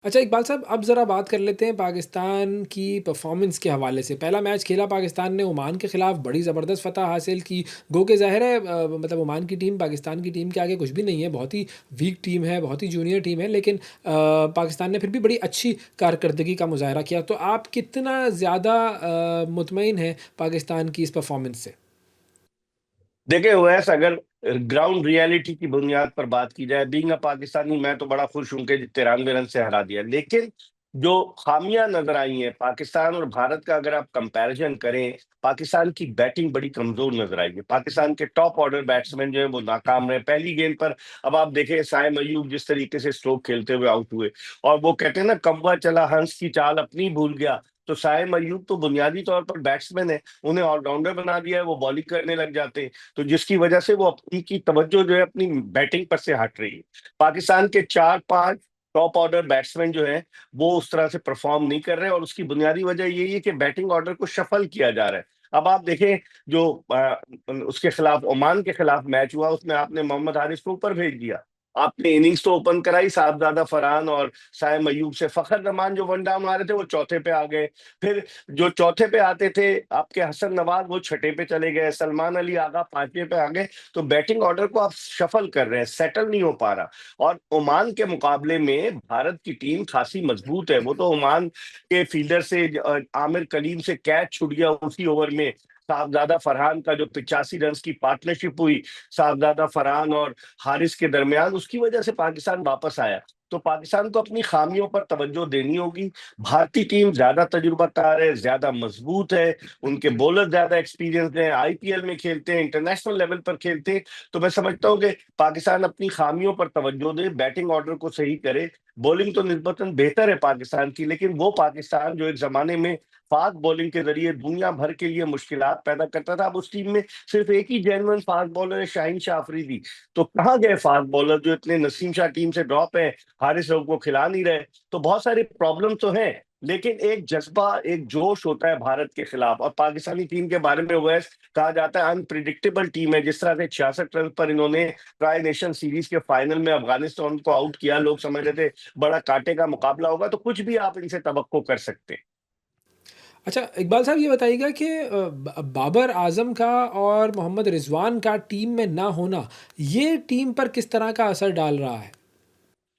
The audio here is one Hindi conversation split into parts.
अच्छा इकबाल साहब, अब ज़रा बात कर लेते हैं पाकिस्तान की परफ़ॉर्मेंस के हवाले से। पहला मैच खेला पाकिस्तान ने ओमान के ख़िलाफ़, बड़ी ज़बरदस्त फ़तह हासिल की। गो के ज़ाहिर है मतलब ओमान की टीम पाकिस्तान की टीम के आगे कुछ भी नहीं है, बहुत ही वीक टीम है, बहुत ही जूनियर टीम है, लेकिन पाकिस्तान ने फिर भी बड़ी अच्छी कारकर्दगी का मुज़ाहरा किया। तो आप कितना ज़्यादा मुतमईन हैं पाकिस्तान की इस परफ़ॉर्मेंस से? देखिए ओवैस, अगर ग्राउंड रियलिटी की बुनियाद पर बात की जाए, बीइंग अ पाकिस्तानी, मैं तो बड़ा खुश हूं कि 93 रन से हरा दिया। लेकिन जो खामियां नजर आई हैं पाकिस्तान और भारत का, अगर आप कंपैरिजन करें, पाकिस्तान की बैटिंग बड़ी कमजोर नजर आई है। पाकिस्तान के टॉप ऑर्डर बैट्समैन जो है वो नाकाम रहे पहली गेंद पर। अब आप देखें साइम अयूब जिस तरीके से स्ट्रोक खेलते हुए आउट हुए, और वो कहते हैं ना, कौवा चला हंस की चाल अपनी भूल गया। तो साइम अयूब तो बुनियादी तौर पर बैट्समैन है, उन्हें ऑलराउंडर बना दिया है, वो बॉलिंग करने लग जाते हैं। तो जिसकी वजह से वो अपनी की तवज्जो जो है अपनी बैटिंग पर से हट रही है। पाकिस्तान के 4-5 टॉप ऑर्डर बैट्समैन जो है वो उस तरह से परफॉर्म नहीं कर रहे, और उसकी बुनियादी वजह यही है कि बैटिंग ऑर्डर को शफल किया जा रहा है। अब आप देखें, जो उसके खिलाफ, ओमान के खिलाफ मैच हुआ, उसमें आपने मोहम्मद हारिस को ऊपर भेज दिया। आपने इनिंग्स तो ओपन कराई साहबजादा फरहान और साइम अयूब से, फखर रहमान जो वन डाउन आ रहे थे वो चौथे पे आ गए। फिर जो चौथे पे आते थे आपके हसन नवाज, वो छठे पे चले गए, सलमान अली आगा पांचवे पे आ गए। तो बैटिंग ऑर्डर को आप शफल कर रहे हैं, सेटल नहीं हो पा रहा। और ओमान के मुकाबले में भारत की टीम खासी मजबूत है। वो तो ओमान के फील्डर से आमिर कलीम से कैच छूट गया उसी ओवर में। साहबजादा फरहान का जो 85 रन की पार्टनरशिप हुई साहबजादा फरहान और हारिस के दरमियान, उसकी वजह से पाकिस्तान वापस आया। तो पाकिस्तान को अपनी खामियों पर तवज्जो देनी होगी। भारतीय टीम ज्यादा तजुर्बाकार है, ज्यादा मजबूत है, उनके बॉलर ज्यादा एक्सपीरियंस हैं, आईपीएल में खेलते हैं, इंटरनेशनल लेवल पर खेलते हैं। तो मैं समझता हूँ कि पाकिस्तान अपनी खामियों पर तवज्जो दे, बैटिंग ऑर्डर को सही करे। बॉलिंग तो निस्बतन बेहतर है पाकिस्तान की, लेकिन वो पाकिस्तान जो एक जमाने में फास्ट बॉलिंग के जरिए दुनिया भर के लिए मुश्किलात पैदा करता था, अब उस टीम में सिर्फ एक ही जेन्युइन फास्ट बॉलर है, शाहीन शाह अफरीदी। तो कहाँ गए फास्ट बॉलर जो इतने? नसीम शाह टीम से ड्रॉप है, हारिस राउफ को खिला नहीं रहे। तो बहुत सारी प्रॉब्लम तो हैं, लेकिन एक जज्बा, एक जोश होता है भारत के खिलाफ। और पाकिस्तानी टीम के बारे में वैस कहा जाता है अनप्रिडिक्टेबल टीम है। जिस तरह से 66 रन पर इन्होंने ट्राई नेशन सीरीज के फाइनल में अफगानिस्तान को आउट किया, लोग समझ रहे थे बड़ा कांटे का मुकाबला होगा, तो कुछ भी आप इनसे तवक्को कर सकते हैं। अच्छा इकबाल साहब, ये बताइएगा कि बाबर आज़म का और मोहम्मद रिजवान का टीम में ना होना, ये टीम पर किस तरह का असर डाल रहा है?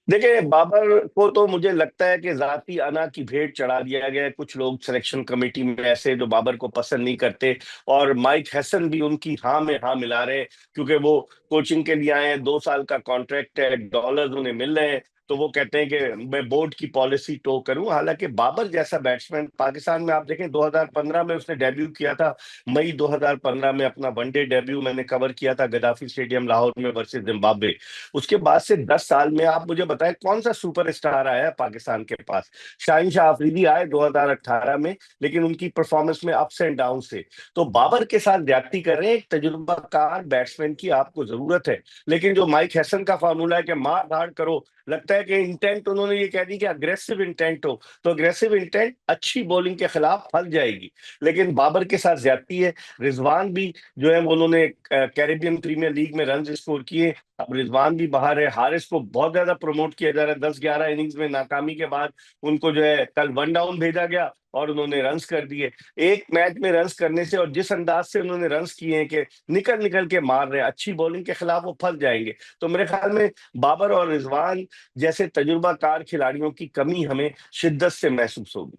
देखिए, बाबर को तो मुझे लगता है कि जाती अना की भेंट चढ़ा दिया गया है। कुछ लोग सिलेक्शन कमेटी में ऐसे जो बाबर को पसंद नहीं करते, और माइक हैसन भी उनकी हाँ में हाँ मिला रहे हैं, क्योंकि वो कोचिंग के लिए आए हैं, 2 साल का कॉन्ट्रैक्ट है, डॉलर्स उन्हें मिल रहे हैं। तो वो कहते हैं कि मैं बोर्ड की पॉलिसी टो करूं। हालांकि बाबर जैसा बैट्समैन पाकिस्तान में, आप देखें 2015 में उसने डेब्यू किया था, मई 2015 में अपना वनडे डेब्यू मैंने कवर किया था गद्दाफी स्टेडियम लाहौर में वर्सेस जिम्बाब्वे। उसके बाद से 10 साल में आप मुझे बताएं कौन सा सुपरस्टार आया है पाकिस्तान के पास? शाहीन शाह अफरीदी आए 2018 में, लेकिन उनकी परफॉर्मेंस में अप्स एंड डाउन से। तो बाबर के साथ ज्यादती कर रहे हैं, एक तजुर्बाकार बैट्समैन की आपको जरूरत है। लेकिन जो माइक हैसन का फार्मूला है कि मार धाड़ करो, लगता है कि इंटेंट उन्होंने ये कह दी कि अग्रेसिव इंटेंट हो, तो अग्रेसिव इंटेंट अच्छी बॉलिंग के खिलाफ फल जाएगी। लेकिन बाबर के साथ ज्यादती है। रिजवान भी जो है वो, उन्होंने कैरेबियन प्रीमियर लीग में रन स्कोर किए, अब रिजवान भी बाहर है। हारिस को बहुत ज्यादा प्रमोट किया जा रहा है, 10-11 इनिंग्स में नाकामी के बाद उनको जो है कल वन डाउन भेजा गया और उन्होंने रन्स कर दिए। एक मैच में रन्स करने से, और जिस अंदाज से उन्होंने रन्स किए हैं कि निकल निकल के मार रहे हैं, अच्छी बॉलिंग के खिलाफ वो फंस जाएंगे। तो मेरे ख्याल में बाबर और रिजवान जैसे तजुर्बाकार खिलाड़ियों की कमी हमें शिद्दत से महसूस होगी।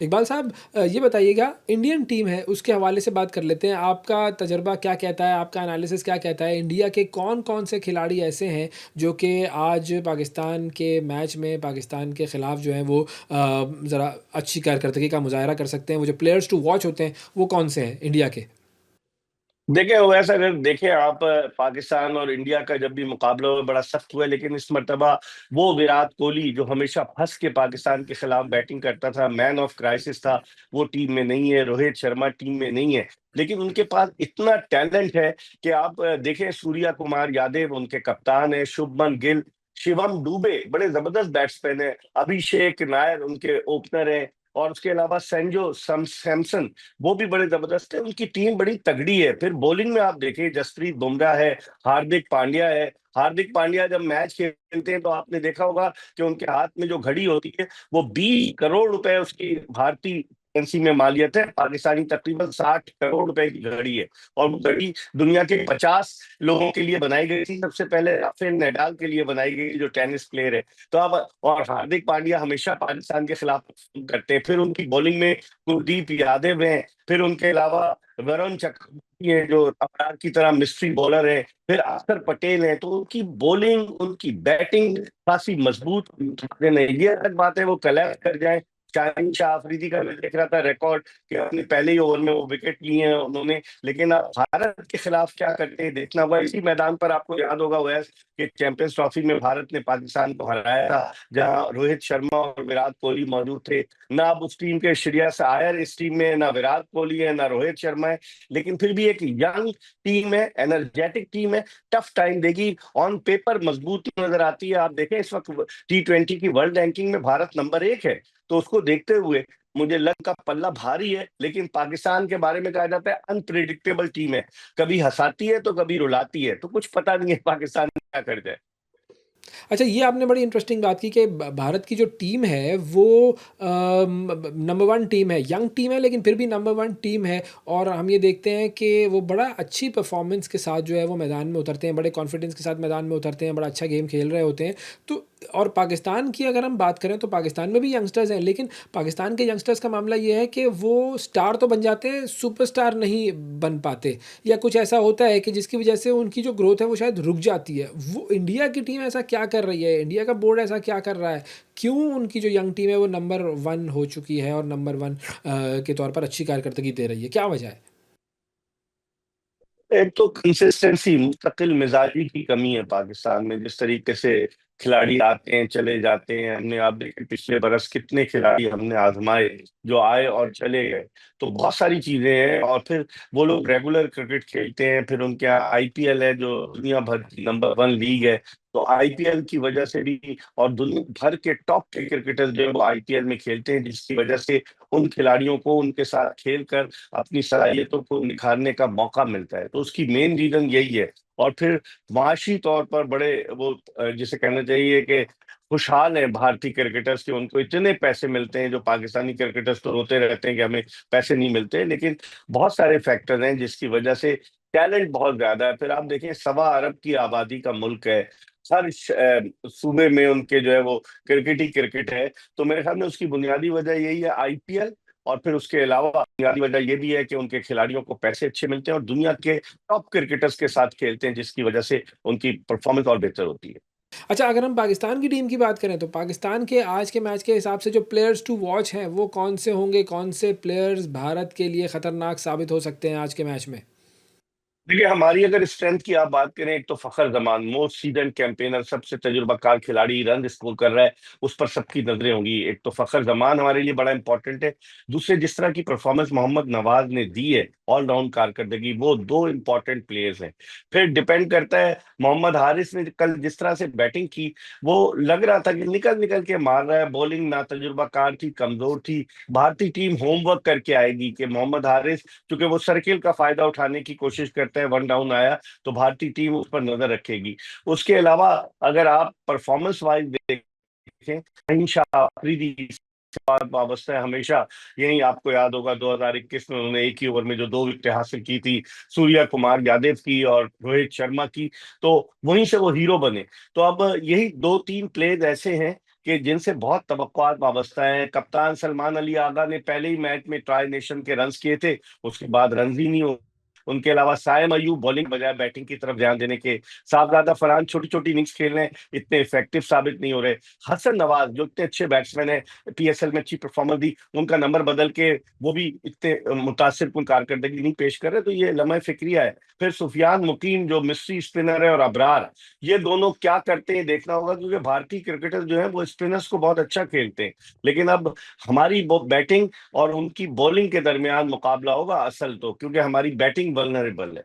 इकबाल साहब, ये बताइएगा, इंडियन टीम है उसके हवाले से बात कर लेते हैं। आपका तजर्बा क्या कहता है, आपका एनालिसिस क्या कहता है? इंडिया के कौन-कौन से खिलाड़ी ऐसे हैं जो कि आज पाकिस्तान के मैच में पाकिस्तान के ख़िलाफ़ जो हैं वो ज़रा अच्छी कारकर्दगी का मुज़ाहरा कर सकते हैं? वो जो प्लेयर्स टू वॉच होते हैं, वो कौन से हैं इंडिया के? देखिए वैसे अगर देखें आप, पाकिस्तान और इंडिया का जब भी मुकाबला हुआ बड़ा सख्त हुआ है, लेकिन इस मर्तबा वो विराट कोहली जो हमेशा फंस के पाकिस्तान के खिलाफ बैटिंग करता था, मैन ऑफ क्राइसिस था, वो टीम में नहीं है। रोहित शर्मा टीम में नहीं है, लेकिन उनके पास इतना टैलेंट है कि आप देखें, सूर्या कुमार यादव उनके कप्तान है, शुभमन गिल, शिवम दुबे बड़े जबरदस्त बैट्समैन है, अभिषेक नायर उनके ओपनर है, और उसके अलावा सैमसन, वो भी बड़े जबरदस्त है। उनकी टीम बड़ी तगड़ी है। फिर बॉलिंग में आप देखें, जसप्रीत बुमराह है, हार्दिक पांड्या है, हार्दिक पांड्या जब मैच खेलते हैं तो आपने देखा होगा कि उनके हाथ में जो घड़ी होती है वो 20 करोड़ रुपए उसकी भारतीय करेंसी में मालियत है, पाकिस्तानी तकरीबन 60 करोड़ रुपए की घड़ी है। और वो घड़ी दुनिया के 50 लोगों के लिए बनाई गई थी, सबसे पहले राफेल नडाल के लिए बनाई गई जो टेनिस प्लेयर है। तो अब और हार्दिक पांड्या हमेशा पाकिस्तान के खिलाफ करते हैं। फिर उनकी बॉलिंग में कुलदीप यादव है, फिर उनके अलावा वरुण चक्रवर्ती है जो अबरार की तरह मिस्ट्री बॉलर है, फिर अक्षर पटेल है। तो उनकी बॉलिंग उनकी बैटिंग काफी मजबूत नहीं, ये अलग बात है वो कलेक्ट कर जाए। शाहीन शाह अफरीदी का मैं देख रहा था रिकॉर्ड कि अपने पहले ही ओवर में वो विकेट लिए हैं उन्होंने, लेकिन अब भारत के खिलाफ क्या करते हैं देखना होगा। इसी मैदान पर आपको याद होगा वैस कि चैंपियंस ट्रॉफी में भारत ने पाकिस्तान को हराया था, जहां रोहित शर्मा और विराट कोहली मौजूद थे। ना अब उस टीम के श्रेयस अय्यर इस टीम में, ना विराट कोहली है, ना रोहित शर्मा है, लेकिन फिर भी एक यंग टीम है, एनर्जेटिक टीम है, टफ टाइम देगी। ऑन पेपर मजबूती नजर आती है। आप देखें इस वक्त T20 की वर्ल्ड रैंकिंग में भारत नंबर 1 है। तो उसको देखते हुए मुझे लग का पल्ला भारी है, लेकिन पाकिस्तान के बारे में कहा जाता है अनप्रिडिक्टेबल टीम है, कभी हंसाती है तो कभी रुलाती है, तो कुछ पता नहीं है पाकिस्तान क्या कर जाए। अच्छा, ये आपने बड़ी इंटरेस्टिंग बात की कि भारत की जो टीम है वो नंबर वन टीम है, यंग टीम है लेकिन फिर भी नंबर वन टीम है। और हम ये देखते हैं कि वो बड़ा अच्छी परफॉर्मेंस के साथ जो है वो मैदान में उतरते हैं, बड़े कॉन्फिडेंस के साथ मैदान में उतरते हैं, बड़ा अच्छा गेम खेल रहे होते हैं। तो और पाकिस्तान की अगर हम बात करें तो पाकिस्तान में भी यंगस्टर्स हैं, लेकिन पाकिस्तान के यंगस्टर्स का मामला ये है कि वो स्टार तो बन जाते हैं, सुपरस्टार नहीं बन पाते, या कुछ ऐसा होता है कि जिसकी वजह से उनकी जो ग्रोथ है वो शायद रुक जाती है। वो इंडिया की टीम ऐसा क्या कर रही है, इंडिया का बोर्ड ऐसा क्या कर रहा है, क्यों उनकी जो यंग टीम है वो नंबर वन हो चुकी है और नंबर वन के तौर पर अच्छी कारकर्दगी दे रही है, क्या वजह है? एक तो कंसिस्टेंसी, मुस्तकिल मिजाजी की कमी है पाकिस्तान में। जिस तरीके से खिलाड़ी आते हैं चले जाते हैं, हमने आप देखे पिछले बरस कितने खिलाड़ी हमने आजमाए जो आए और चले गए। तो बहुत सारी चीजें हैं। और फिर वो लोग रेगुलर क्रिकेट खेलते हैं, फिर उनके यहाँ IPL है जो दुनिया भर की नंबर 1 लीग है। तो IPL की वजह से भी और दुनिया भर के टॉप के क्रिकेटर्स जो है वो IPL में खेलते हैं, जिसकी वजह से उन खिलाड़ियों को उनके साथ खेलकर अपनी सलाहियतों को निखारने का मौका मिलता है। तो उसकी मेन रीजन यही है। और फिर माशी तौर पर बड़े वो जिसे कहना चाहिए कि खुशहाल है भारतीय क्रिकेटर्स के, उनको इतने पैसे मिलते हैं। जो पाकिस्तानी क्रिकेटर्स तो रोते रहते हैं कि हमें पैसे नहीं मिलते, लेकिन बहुत सारे फैक्टर हैं जिसकी वजह से टैलेंट बहुत ज्यादा है। फिर आप देखें 1.25 अरब की आबादी का मुल्क है, हर सूबे में उनके जो है वो क्रिकेट ही क्रिकेट है। तो मेरे ख्याल में उसकी बुनियादी वजह यही है IPL। और फिर उसके अलावा बुनियादी वजह ये भी है कि उनके खिलाड़ियों को पैसे अच्छे मिलते हैं और दुनिया के टॉप क्रिकेटर्स के साथ खेलते हैं, जिसकी वजह से उनकी परफॉर्मेंस और बेहतर होती है। अच्छा, अगर हम पाकिस्तान की टीम की बात करें तो पाकिस्तान के आज के मैच के हिसाब से जो प्लेयर्स टू वॉच हैं वो कौन से होंगे, कौन से प्लेयर्स भारत के लिए खतरनाक साबित हो सकते हैं आज के मैच में? देखिए हमारी अगर स्ट्रेंथ की आप बात करें, एक तो फखर जमान मोस्ट सीजन कैंपेनर, सबसे तजुर्बाकार खिलाड़ी, रन स्कोर कर रहा है, उस पर सबकी नजरें होंगी। एक तो फखर जमान हमारे लिए बड़ा इंपॉर्टेंट है। दूसरे जिस तरह की परफॉर्मेंस मोहम्मद नवाज ने दी है, ऑलराउंड कारकर्दगी, वो दो इंपॉर्टेंट प्लेयर्स हैं। फिर डिपेंड करता है मोहम्मद हारिस ने कल जिस तरह से बैटिंग की, वो लग रहा था कि निकल निकल के मार रहा है। बॉलिंग ना तजुर्बाकार थी, कमजोर थी। भारतीय टीम होमवर्क करके आएगी कि मोहम्मद हारिस, क्योंकि वो सर्किल का फायदा उठाने की कोशिश करते हैं, 1 डाउन आया तो भारतीय टीम उस पर नजर रखेगी। उसके अलावा अगर आप परफॉर्मेंस वाइज देखें, रहीम शाह अफरीदी से बात वाबस्ता है हमेशा। यही आपको याद होगा 2021 में उन्होंने एक ही ओवर में जो 2 विकेट हासिल की थी, सूर्या कुमार यादव की और रोहित शर्मा की, तो वहीं से वो हीरो बने। तो अब यही 2-3 प्लेयर्स ऐसे हैं कि जिनसे बहुत तवक्कुआत वाबस्ता है। कप्तान सलमान अली आगा ने पहले ही मैच में ट्राई नेशन के रन्स किए थे, उसके बाद रन्स ही नहीं हो। उनके अलावा साइम अयूब बॉलिंग बजाय बैटिंग की तरफ ध्यान देने के, साहबजादा फरहान छोटी छोटी इनिंग्स खेल रहे हैं, इतने इफेक्टिव साबित नहीं हो रहे। हसन नवाज जो इतने अच्छे बैट्समैन है, PSL में अच्छी परफॉर्मेंस दी, उनका नंबर बदल के वो भी इतने मुतासिर कुन कारकर्दगी नहीं पेश कर रहे। तो ये लम्हा फिक्रिया है। फिर सुफियान मुकीम जो मिस्ट्री स्पिनर है, और अबरार, ये दोनों क्या करते हैं देखना होगा, क्योंकि भारतीय क्रिकेटर जो है वो स्पिनर्स को बहुत अच्छा खेलते हैं। लेकिन अब हमारी बैटिंग और उनकी बॉलिंग के दरमियान मुकाबला होगा असल तो, क्योंकि हमारी बैटिंग वल्नरेबल है।